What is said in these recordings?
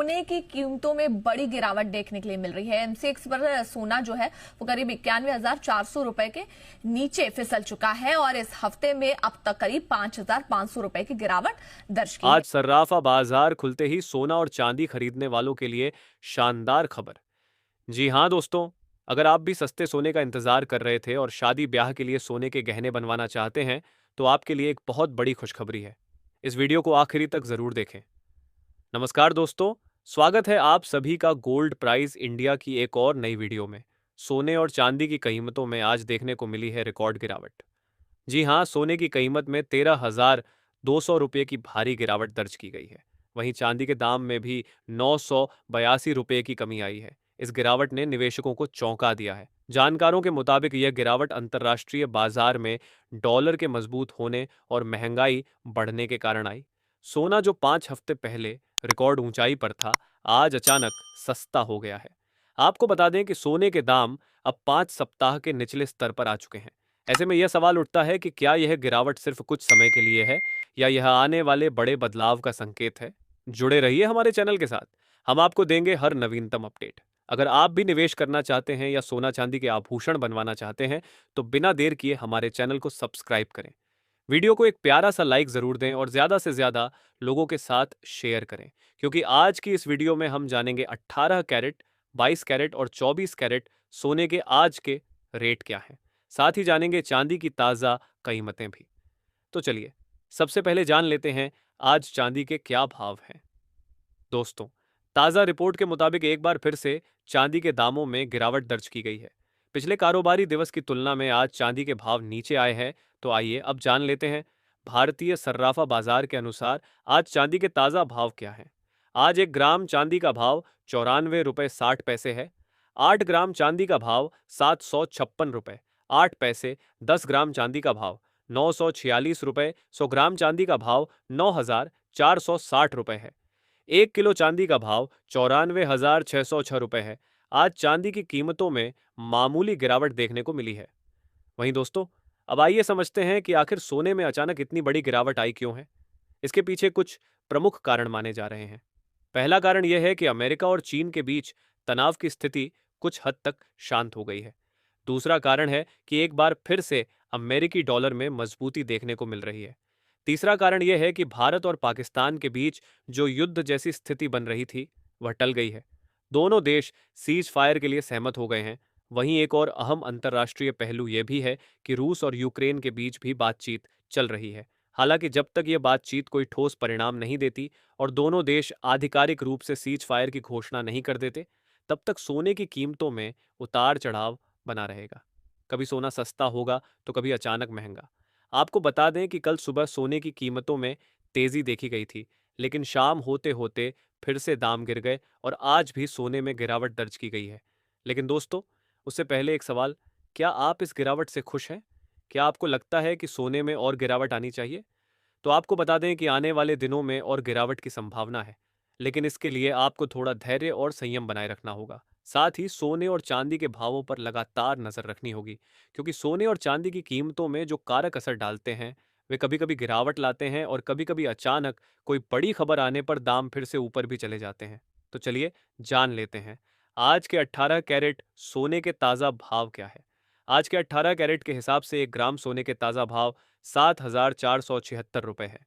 सोने की कीमतों में बड़ी गिरावट देखने के लिए मिल रही है। एमसीएक्स पर सोना जो है वो करीब 91,400 रुपए के नीचे फिसल चुका है और इस हफ्ते में अब तक करीब 5,500 रुपए की गिरावट दर्ज की है। आज सर्राफा बाजार खुलते ही सोना और चांदी खरीदने वालों के लिए शानदार खबर। जी हाँ दोस्तों, अगर आप भी सस्ते सोने का इंतजार कर रहे थे और शादी ब्याह के लिए सोने के गहने बनवाना चाहते हैं, तो आपके लिए एक बहुत बड़ी खुशखबरी है। इस वीडियो को आखिरी तक जरूर देखें। नमस्कार दोस्तों, स्वागत है आप सभी का गोल्ड प्राइस इंडिया की एक और नई वीडियो में। सोने और चांदी की कीमतों में आज देखने को मिली है रिकॉर्ड गिरावट। जी हाँ, सोने की कीमत में 13,200 रुपये की भारी गिरावट दर्ज की गई है। वहीं चांदी के दाम में भी 982 रुपये की कमी आई है। इस गिरावट ने निवेशकों को चौंका दिया है। जानकारों के मुताबिक यह गिरावट अंतर्राष्ट्रीय बाजार में डॉलर के मजबूत होने और महंगाई बढ़ने के कारण आई। सोना जो 5 हफ्ते पहले रिकॉर्ड ऊंचाई पर था, आज अचानक सस्ता हो गया है। आपको बता दें कि सोने के दाम अब 5 सप्ताह के निचले स्तर पर आ चुके हैं। ऐसे में यह सवाल उठता है कि क्या यह गिरावट सिर्फ कुछ समय के लिए है या यह आने वाले बड़े बदलाव का संकेत है। जुड़े रहिए हमारे चैनल के साथ, हम आपको देंगे हर नवीनतम अपडेट। अगर आप भी निवेश करना चाहते हैं या सोना चांदी के आभूषण बनवाना चाहते हैं, तो बिना देर किए हमारे चैनल को सब्सक्राइब करें। वीडियो को एक प्यारा सा लाइक जरूर दें और ज्यादा से ज्यादा लोगों के साथ शेयर करें, क्योंकि आज की इस वीडियो में हम जानेंगे 18 कैरेट, 22 कैरेट और 24 कैरेट सोने के आज के रेट क्या हैं। साथ ही जानेंगे चांदी की ताज़ा कीमतें भी। तो चलिए, सबसे पहले जान लेते हैं आज चांदी के क्या भाव हैं। दोस्तों, ताज़ा रिपोर्ट के मुताबिक एक बार फिर से चांदी के दामों में गिरावट दर्ज की गई है। पिछले कारोबारी दिवस की तुलना में आज चांदी के भाव नीचे आए हैं। तो आइए अब जान लेते हैं भारतीय सर्राफा बाजार के अनुसार आज चांदी के ताज़ा भाव क्या हैं। आज 1 ग्राम चांदी का भाव 94 रुपये 60 पैसे है। 8 ग्राम चांदी का भाव 756 रुपये 8 पैसे। 10 ग्राम चांदी का भाव 946 रुपये। 100 ग्राम चांदी का भाव 9,460 रुपये है। 1 किलो चांदी का भाव 94,606 रुपये है। आज चांदी की कीमतों में मामूली गिरावट देखने को मिली है। वहीं दोस्तों, अब आइए समझते हैं कि आखिर सोने में अचानक इतनी बड़ी गिरावट आई क्यों है। इसके पीछे कुछ प्रमुख कारण माने जा रहे हैं। पहला कारण यह है कि अमेरिका और चीन के बीच तनाव की स्थिति कुछ हद तक शांत हो गई है। दूसरा कारण है कि एक बार फिर से अमेरिकी डॉलर में मजबूती देखने को मिल रही है। तीसरा कारण यह है कि भारत और पाकिस्तान के बीच जो युद्ध जैसी स्थिति बन रही थी, वह टल गई है। दोनों देश सीज फायर के लिए सहमत हो गए हैं। वहीं एक और अहम अंतर्राष्ट्रीय पहलू यह भी है कि रूस और यूक्रेन के बीच भी बातचीत चल रही है। हालांकि जब तक यह बातचीत कोई ठोस परिणाम नहीं देती और दोनों देश आधिकारिक रूप से सीज फायर की घोषणा नहीं कर देते, तब तक सोने की कीमतों में उतार चढ़ाव बना रहेगा। कभी सोना सस्ता होगा तो कभी अचानक महंगा। आपको बता दें कि कल सुबह सोने की कीमतों में तेजी देखी गई थी, लेकिन शाम होते होते फिर से दाम गिर गए और आज भी सोने में गिरावट दर्ज की गई है। लेकिन दोस्तों, उससे पहले एक सवाल, क्या आप इस गिरावट से खुश हैं? क्या आपको लगता है कि सोने में और गिरावट आनी चाहिए? तो आपको बता दें कि आने वाले दिनों में और गिरावट की संभावना है, लेकिन इसके लिए आपको थोड़ा धैर्य और संयम बनाए रखना होगा। साथ ही सोने और चांदी के भावों पर लगातार नजर रखनी होगी, क्योंकि सोने और चांदी की कीमतों में जो कारक असर डालते हैं, वे कभी कभी गिरावट लाते हैं और कभी कभी अचानक कोई बड़ी खबर आने पर दाम फिर से ऊपर भी चले जाते हैं। तो चलिए जान लेते हैं आज के 18 कैरेट सोने के ताज़ा भाव क्या है। आज के 18 कैरेट के हिसाब से 1 ग्राम सोने के ताज़ा भाव 7,476 रुपये है।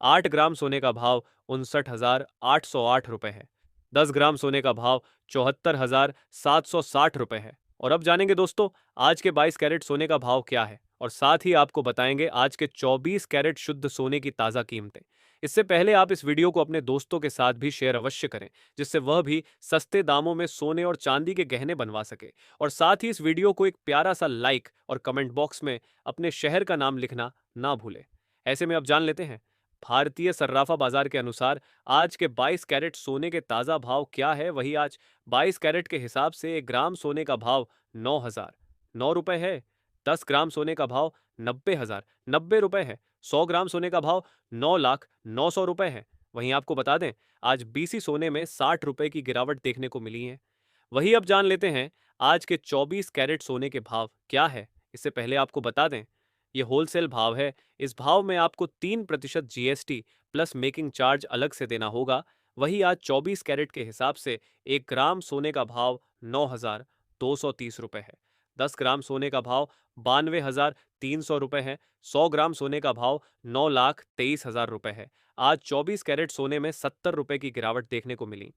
8 ग्राम सोने का भाव 59,808 रुपये है। 10 ग्राम सोने का भाव 74,760 रुपये है। और अब जानेंगे दोस्तों आज के 22 कैरेट सोने का भाव क्या है, और साथ ही आपको बताएंगे आज के 24 कैरेट शुद्ध सोने की ताज़ा कीमतें। इससे पहले आप इस वीडियो को अपने दोस्तों के साथ भी शेयर अवश्य करें, जिससे वह भी सस्ते दामों में सोने और चांदी के गहने बनवा सके। और साथ ही इस वीडियो को एक प्यारा सा लाइक और कमेंट बॉक्स में अपने शहर का नाम लिखना ना भूलें। ऐसे में अब जान लेते हैं भारतीय सर्राफा बाजार के अनुसार आज के 22 कैरेट सोने के ताज़ा भाव क्या है। वही आज 22 कैरेट के हिसाब से 1 ग्राम सोने का भाव 9,009 रुपये है। 10 ग्राम सोने का भाव 90,090 रुपये है। 100 ग्राम सोने का भाव 9,09,000 रुपये है। वहीं आपको बता दें आज बीसी सोने में 60 रुपये की गिरावट देखने को मिली है। वही अब जान लेते हैं आज के 24 कैरेट सोने के भाव क्या है। इससे पहले आपको बता दें ये होलसेल भाव है। इस भाव में आपको 3% जीएसटी प्लस मेकिंग चार्ज अलग से देना होगा। वहीं आज 24 कैरेट के हिसाब से 1 ग्राम सोने का भाव 9,230 रुपए है। 10 ग्राम सोने का भाव 92,300 रुपए है। 100 ग्राम सोने का भाव 9,23,000 रुपए है। आज 24 कैरेट सोने में 70 रुपए की गिरावट देखने को मिली।